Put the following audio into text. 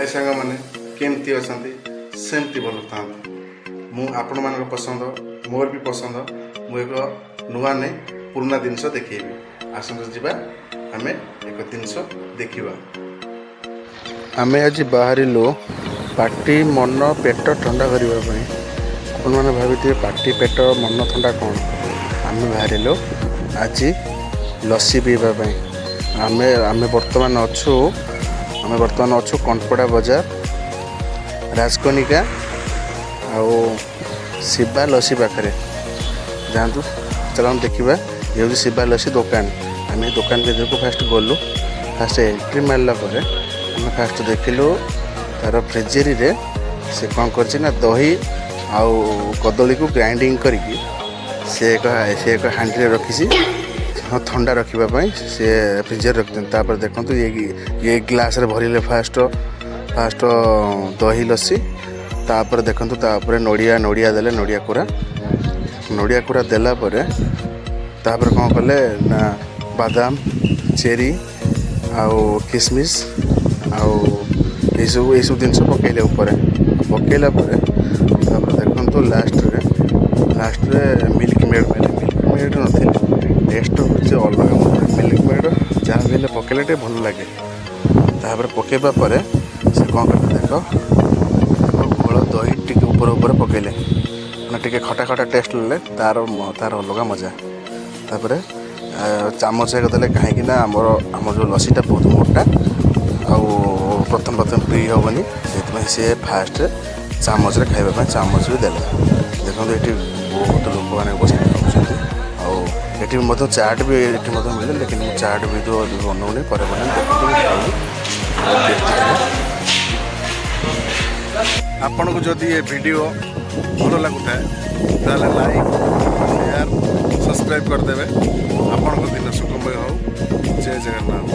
हाय सांग मैंने केमती अच्छा सेमती भल था मु आपण मान पसंद मोर भी पसंद मुझे एक नुआ नहीं पुराना जिनस देखी आसत जा आम एक जिनस देखा आम आज बाहर पार्टी मन पेट ठंडा करने आपण मैंने भावी पार्टी पेट मन ठंडा कौन आम बाहर आज लस्सी पीवाई आम आम बर्तमान अच्छु कंटपड़ा बाजार राजकनिका आउ शिवा लस्सी पाखे जातु चल देखा ये हूँ शिवा लस्सी दुकान आम दुकान भर को फास्ट गलु फास्ट एंट्री मारला आम फास्ट देखिलु तार फ्रिजरी रे से कौन कर दही आउ कदली को ग्राइंडिंग करके से एक हांडी रखी ठंडा रखापी सी फ्रिजर रखते देखो ये ग्लास रे भरले फास्ट दही लस्सी तापर देखो नड़िया नड़िया देले नड़िया कोरा देला तापर कौन कले ना बादाम चेरी आउ किसमिस आउ ये सब जिन पकईले पकईला देखो लास्ट मिल्क मेड ना टेस्ट हूँ अलग मिल्क मेड जहाँ भी पकड़े भल लगे तापर पकेबा पर से कौन कर देख घोल दही टी ऊपर पकईले टे खटा खटा टेस्ट ले तार अलग मजा तापर चामच एक देले कहीं आम जो लस्सीटा बहुत मोटा प्रथम पी हेनी से फास्ट चामच खाइबा चामच भी देले देखो ये बहुत लोक मैंने बस ये चाट भी ये मिले लेकिन चाट भी तो बनाऊनी पर आपन को जदि ये वीडियो भल लगुता है लाइक शेयर सब्सक्राइब करदे आपन को दिन सुखमय हो जय जगन्नाथ।